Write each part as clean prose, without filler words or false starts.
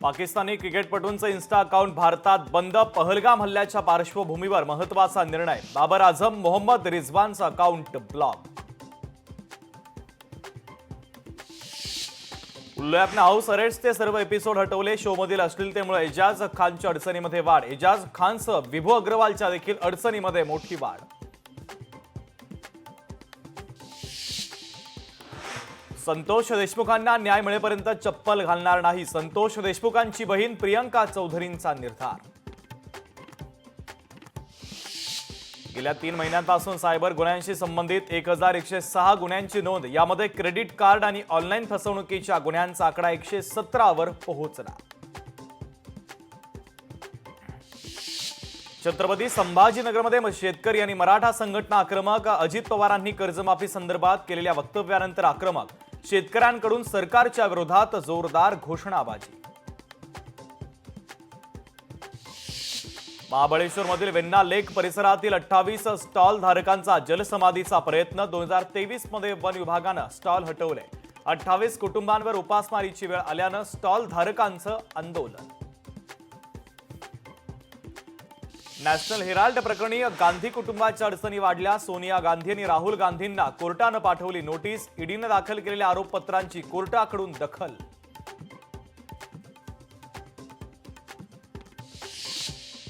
Pakistani क्रिकेटपटूंचं Insta account भारतात बंद. पहलगाम हल्ल्याच्या पार्श्वभूमीवर महत्त्वाचा निर्णय. बाबर आझम, मोहम्मद रिझवानचं अकाउंट ब्लॉक. उल्लू ॲपनं हाऊस अरेस्टचे सर्व एपिसोड हटवले. शोमधील अश्लीलतेमुळे एजाज खानच्या अडचणीमध्ये वाढ. एजाज खानसह विभू अग्रवालच्या देखील अडचणीमध्ये मोठी वाढ. संतोष देशमुखांना न्याय मिळेपर्यंत चप्पल घालणार नाही. संतोष देशमुखांची बहीण प्रियंका चौधरींचा निर्धार. गेल्या 3 महिन्यांपासून सायबर गुन्ह्यांशी संबंधित 1106 गुन्ह्यांची नोंद. यामध्ये क्रेडिट कार्ड आणि ऑनलाईन फसवणुकीच्या गुन्ह्यांचा आकडा 117 वर पोहोचला. छत्रपती संभाजीनगरमध्ये शेतकरी आणि मराठा संघटना आक्रमक. अजित पवारांनी कर्जमाफी संदर्भात केलेल्या वक्तव्यानंतर आक्रमक. शेतकऱ्यांकडून सरकारच्या विरोधात जोरदार घोषणाबाजी. महाबळेश्वरमधील वेण्णा लेक परिसरातील 28 स्टॉल धारकांचा जलसमाधीचा प्रयत्न. 2023 मध्ये वन विभागानं स्टॉल हटवले. 28 कुटुंबांवर उपासमारीची वेळ आल्यानं स्टॉल धारकांचं आंदोलन. नॅशनल हेराल्ड प्रकरणी गांधी कुटुंबाच्या अडचणी वाढल्या. सोनिया गांधी आणि राहुल गांधींना कोर्टानं पाठवली नोटीस. ईडीनं दाखल केलेल्या आरोपपत्रांची कोर्टाकडून दखल.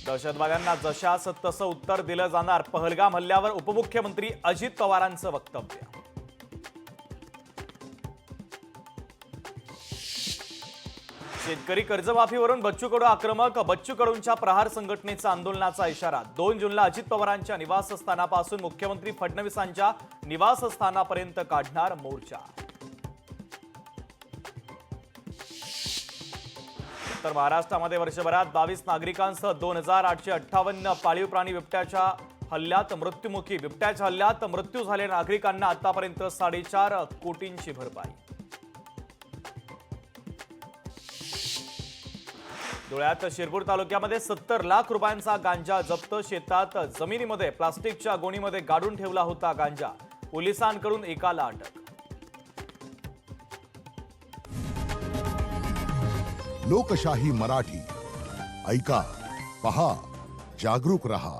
दहशतवाद्यांना जशास तसं उत्तर दिलं जाणार. पहलगाम हल्ल्यावर उपमुख्यमंत्री अजित पवारांचं वक्तव्य. शेतकरी कर्जमाफीवरून बच्चू कडू आक्रमक. बच्चू कडूंच्या प्रहार संघटनेचा आंदोलनाचा इशारा. 2 जूनला अजित पवारांच्या निवासस्थानापासून मुख्यमंत्री फडणवीसांच्या निवासस्थानापर्यंत काढणार मोर्चा. उत्तर महाराष्ट्रामध्ये वर्षभरात 22 नागरिकांसह 2858 पाळीव प्राणी बिबट्याच्या हल्ल्यात मृत्युमुखी. बिबट्याच्या हल्ल्यात मृत्यू झालेल्या नागरिकांना आतापर्यंत 4.5 कोटींची भरपाई. धुळ्यात शिरपूर तालुक्यामध्ये 70 लाख रुपयांचा गांजा जप्त. शेतात जमिनीमध्ये प्लास्टिकच्या गोणीमध्ये गाडून ठेवला होता गांजा. पोलिसांकडून एकाला अटक. लोकशाही मराठी ऐका, पहा, जागरूक रहा.